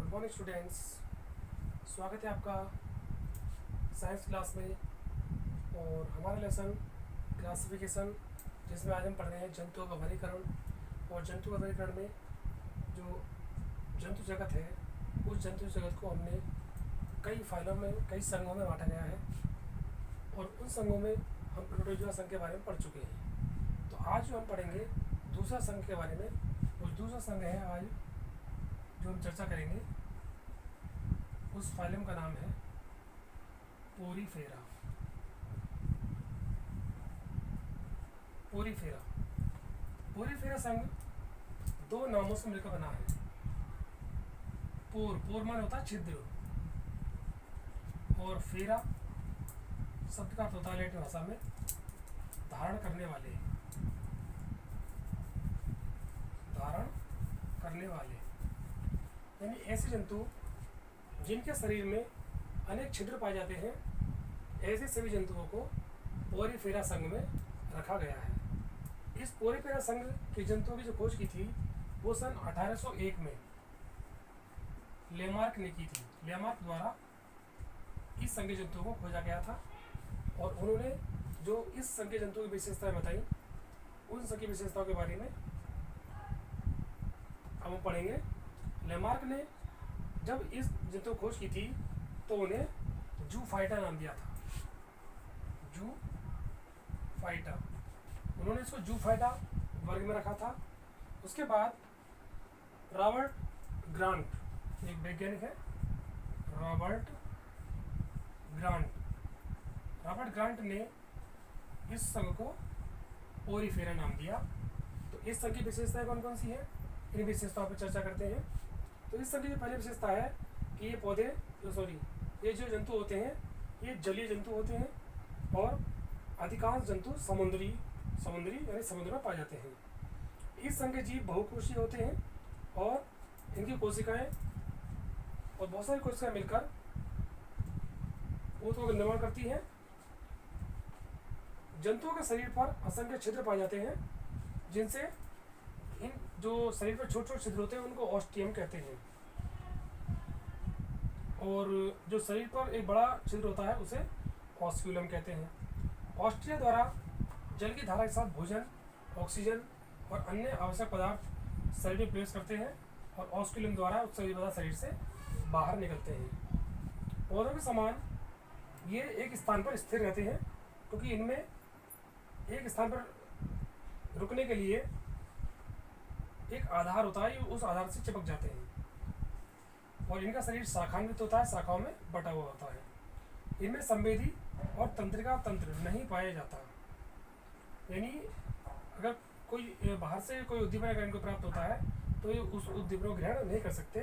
Good morning students. स्वागत है आपका साइंस क्लास में। और हमारा लेसन क्लासिफिकेशन, जिसमें आज हम पढ़ रहे हैं जंतुओं का वर्गीकरण। और जंतु का वर्गीकरण में जो जंतु जगत है, उस जंतु जगत को हमने कई फाइलों में, कई संघों में बांटा गया है। और उन संघों में हम प्रोटोजोआ संघ के बारे में पढ़ चुके हैं। तो आज जो हम पढ़ेंगे दूसरा संघ के बारे में, वो दूसरा संघ है आज जो हम चर्चा करेंगे। उस फाइलम का नाम है पोरीफेरा। पोरीफेरा पोरीफेरा संघ दो नामों से मिलकर बना है। पोर माने होता है छिद्र, और फेरा शब्द का अर्थ होता है लैटिन भाषा में धारण करने वाले। धारण करने वाले यानी ऐसे जंतु जिनके शरीर में अनेक छिद्र पाए जाते हैं, ऐसे सभी जंतुओं को पोरीफेरा संघ में रखा गया है। इस पोरीफेरा संघ के जंतुओं की जो खोज की थी वो सन 1801 में लेमार्क ने की थी। लेमार्क द्वारा इस संघ के जंतुओं को खोजा गया था, और उन्होंने जो इस संघ के जंतुओं की विशेषताएं बताई, उन संघ की विशेषताओं के बारे में अब हम पढ़ेंगे। लेमार्क ने जब इस जंतु को खोज की थी तो उन्हें जूफाइटा नाम दिया था। जूफाइटा, उन्होंने इसको जूफाइटा वर्ग में रखा था। उसके बाद रॉबर्ट ग्रांट, एक वैज्ञानिक है, रॉबर्ट ग्रांट ने इस संघ को पोरीफेरा नाम दिया। तो इस संघ की विशेषताएं कौन कौन सी है, इन विशेषताओं पर चर्चा करते हैं। तो इस संघ की पहली विशेषता है कि ये जो जंतु होते हैं ये जलीय जंतु होते हैं, और अधिकांश जंतु समुद्री यानी समुद्र में पाए जाते हैं। इस संघ के जीव बहुकोषीय होते हैं, और इनकी कोशिकाएं और बहुत सारी कोशिकाएं मिलकर ऊतकों का निर्माण करती हैं। जंतुओं के शरीर पर असंख्य छिद्र पाए जाते हैं, जिनसे इन जो शरीर पर छोटे छोटे छिद्र होते हैं उनको ऑस्टियम कहते हैं। और जो शरीर पर एक बड़ा छिद्र होता है उसे ऑस्क्यूलम कहते हैं। ऑस्ट्रिया द्वारा जल की धारा के साथ भोजन, ऑक्सीजन और अन्य आवश्यक पदार्थ शरीर में प्रवेश करते हैं, और ऑस्क्यूलम द्वारा उत्सर्जित पदार्थ शरीर से बाहर निकलते हैं। पौधों के समान ये एक स्थान पर स्थिर रहते हैं, क्योंकि इनमें एक स्थान पर रुकने के लिए एक आधार होता है, उस आधार से चिपक जाते हैं। और इनका शरीर शाखान्वित होता है, शाखाओं में बटा हुआ होता है। इनमें संवेदी और तंत्रिका तंत्र नहीं पाया जाता, यानी अगर कोई बाहर से कोई उद्दीपन अगर इनको प्राप्त होता है तो ये उस उद्दीपन को ग्रहण नहीं कर सकते।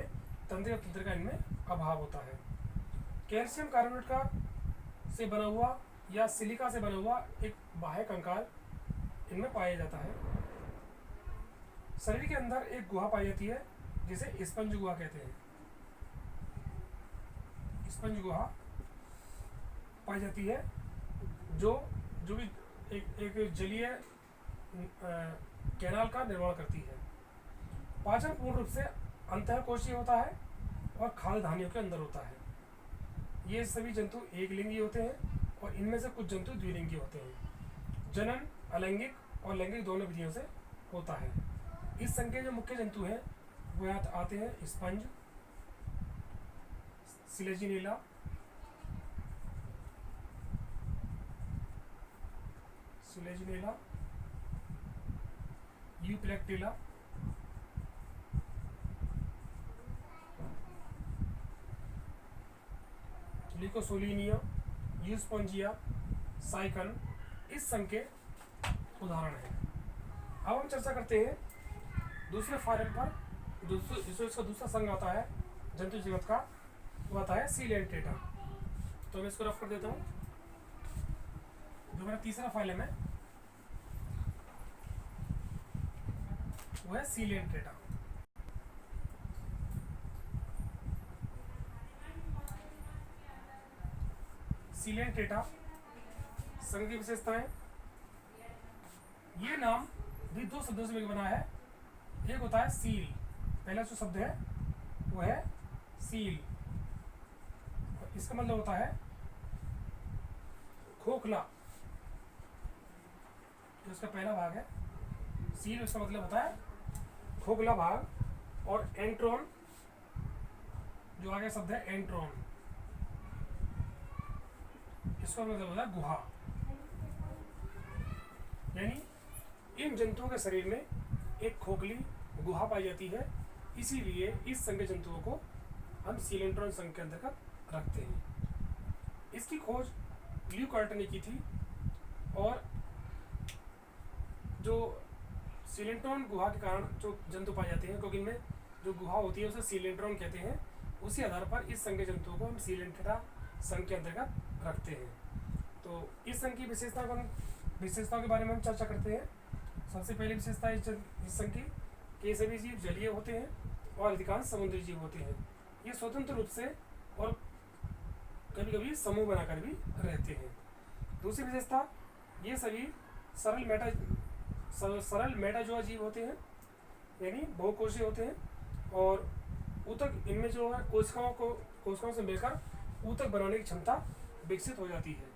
तंत्रिका तंत्र का इनमें अभाव होता है। कैल्शियम कार्बोनेट का से बना हुआ या सिलिका से बना हुआ एक बाह्य कंकाल इनमें पाया जाता है। शरीर के अंदर एक गुहा पाई जाती है जिसे स्पंज गुहा कहते हैं। स्पंज गुहा पाई जाती है जो भी एक जलीय कैनाल का निर्माण करती है। पाचन पूर्ण रूप से अंतःकोशीय होता है और खाद्य धानियों के अंदर होता है। ये सभी जंतु एक लिंगी होते हैं, और इनमें से कुछ जंतु द्विलिंगी होते हैं। जनन अलैंगिक और लैंगिक दोनों विधियों से होता है। इस संघ के जो मुख्य जंतु हैं वो यहाँ आते हैं स्पंज, सिलेजिनेला, यूपिलेक्टेला, लिकोसोलिनिया, यूस्पोंजिया, साइकन इस संघ के उदाहरण हैं। अब हम चर्चा करते हैं दूसरे फाइलम पर। जो इसका दूसरा संघ आता है जंतु जगत का, वो आता है सीलेंटेटा। तो मैं इसको रफ कर देता हूँ। जो मेरा तीसरा फाइलम है वो है सीलेंटेटा। सीलेंटेटा संघ की विशेषताएं, ये नाम भी दो शब्दों से मिलकर बना है। एक होता है सील, पहला जो शब्द है वो है सील, और इसका मतलब होता है खोखला। जो इसका पहला भाग है सील, उसका मतलब होता है खोखला भाग। और एंट्रॉन, जो आगे शब्द है एंट्रॉन, इसका मतलब होता है गुहा। यानी इन जंतुओं के शरीर में एक खोखली गुहा पाई जाती है, इसीलिए इस संघ के जंतुओं को हम सीलेंट्रॉन संघ के अंतर्गत रखते हैं। इसकी खोज ल्यू कार्टर ने की थी, और जो सीलेंट्रॉन गुहा के कारण जो जंतु पाए जाते हैं, क्योंकि इनमें जो गुहा होती है उसे सीलेंट्रॉन कहते हैं, उसी आधार पर इस संघ के जंतुओं को हम सीलेंट्रा संघ के अंतर्गत रखते हैं। तो इस संघ की विशेषताओं के बारे में हम चर्चा करते हैं। सबसे पहली विशेषता इस संघ की कि सभी जीव जलीय होते हैं और अधिकांश समुद्री जीव होते हैं। ये स्वतंत्र रूप से और कभी कभी समूह बनाकर भी रहते हैं। दूसरी विशेषता, ये सभी सरल मेटाजोआ जीव होते हैं, यानी बहुकोषीय होते हैं, और ऊतक इनमें जो है कोशिकाओं से मिलकर ऊतक बनाने की क्षमता विकसित हो जाती है।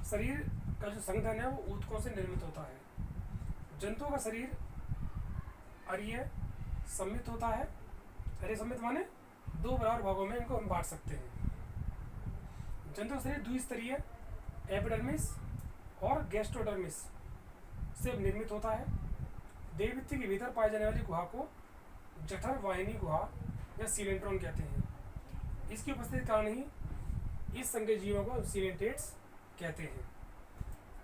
शरीर का जो संगठन है वो ऊतकों से निर्मित होता है। जंतुओं का शरीर अरीय सम्मित होता है। अरीय सम्मित माने दो बराबर भागों में इनको हम बांट सकते हैं। जंतु का शरीर द्विस्तरीय एपिडर्मिस और गैस्ट्रोडर्मिस से निर्मित होता है। देहभित्ति के भीतर पाए जाने वाली गुहा को जठर वाहिनी गुहा या सीलेंट्रॉन कहते हैं। इसकी उपस्थिति के कारण ही इस संघ के जीवों को सीलेंटेट्स कहते हैं।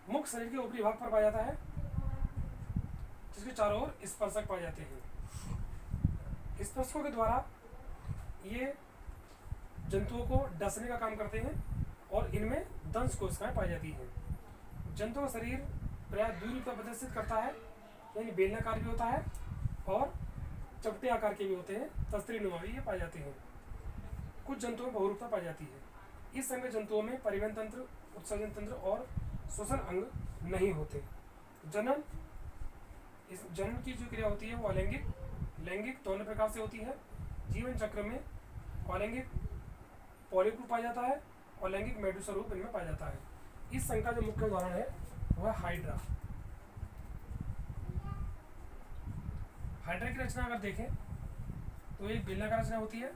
मुख शरीर के ऊपरी भाग पर पाया जाता है, जिसके चारों ओर स्पर्शक पाए जाते हैं। स्पर्शकों के द्वारा ये जंतुओं को डसने का काम करते हैं, और इनमें दंश कोशिकाएं पाई जाती हैं। जंतुओं का शरीर प्राय दूरी पर प्रदर्शित करता है, यानी बेलनाकार भी होता है और चपटे आकार के भी होते हैं, तस्तरी नुमा भी ये पाए जाते हैं। कुछ जंतुओं में बहुरूपता पाई जाती है। इस संघ के जंतुओं में परिवहन तंत्र, उत्सर्जन तंत्र और श्वसन अंग नहीं होते। जनन की जो क्रिया होती है वो लैंगिक दोनों प्रकार से होती है। जीवन चक्र में अलैंगिक पॉलिप रूप पाया जाता है और लैंगिक मेडुसा रूप इनमें पाया जाता है। इस संघ का जो मुख्य उदाहरण है वह हाइड्रा। हाइड्रा की रचना अगर देखें तो एक बेलनाकार रचना होती है।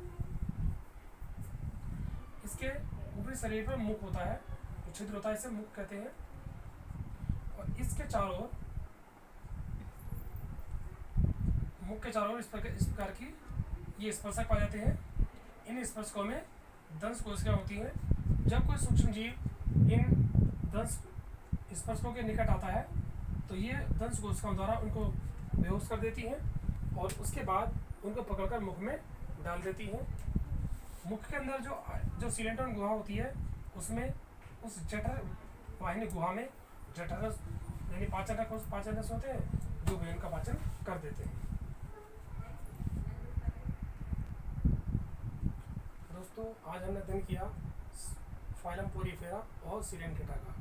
इसके ऊपरी शरीर पर मुख होता है, छिद्र होता है, इसे मुख कहते हैं। और इसके चारों ओर मुख के चारों ओर इस प्रकार की ये स्पर्शक पाए जाते हैं। इन स्पर्शकों में दंश कोशिकाएं होती हैं। जब कोई सूक्ष्म जीव इन दंश स्पर्शकों के निकट आता है तो ये दंश कोशिकाओं द्वारा उनको बेहोश कर देती हैं, और उसके बाद उनको पकड़कर मुख में डाल देती हैं। मुख के अंदर जो सीलेंट्रॉन गुहा होती है उसमें उस जठर वाहिनी गुहा में जठररस यानी पाचन रस होते हैं, जो भोजन का पाचन कर देते हैं। दोस्तों, आज हमने अध्ययन किया फाइलम पोरीफेरा और सीलेंटेटा का।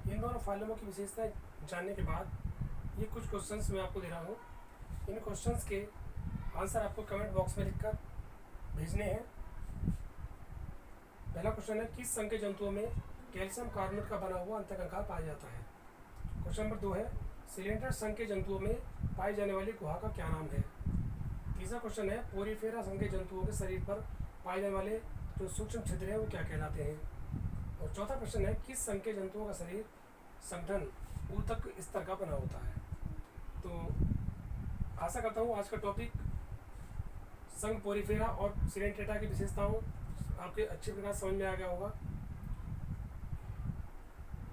इन दोनों फाइलमों की विशेषताएं जानने के बाद ये कुछ क्वेश्चंस मैं आपको दे रहा हूँ। इन क्वेश्चंस के आंसर आपको कमेंट बॉक्स में लिखकर भेजने हैं। पहला क्वेश्चन है, किस संघ के जंतुओं में कैल्शियम कार्बोनेट का बना हुआ अंतःकंकाल पाया जाता है? क्वेश्चन नंबर 2 है, सिलेंडर संघ के जंतुओं में पाई जाने वाली गुहा का क्या नाम है? तीसरा क्वेश्चन है, पोरीफेरा संघ के जंतुओं के शरीर पर पाए जाने वाले जो सूक्ष्म छिद्र हैं वो क्या कहलाते हैं? और चौथा प्रश्न है, किस संघ के जंतुओं का शरीर संगठन ऊतक स्तर का बना होता है? तो आशा करता हूँ आज का टॉपिक संघ पोरीफेरा और सीलेंटेटा की विशेषताओं आपके अच्छे प्रकार समझ में आ गया होगा।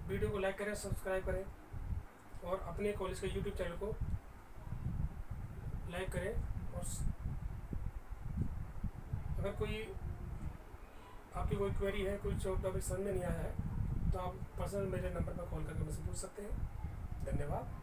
वीडियो को लाइक करें, सब्सक्राइब करें और अपने कॉलेज के यूट्यूब चैनल को लाइक करें। और अगर आपकी कोई क्वेरी है, कोई टॉपिक समझ में नहीं आया है, तो आप पर्सनल मेरे नंबर पर कॉल करके मुझसे पूछ सकते हैं। धन्यवाद।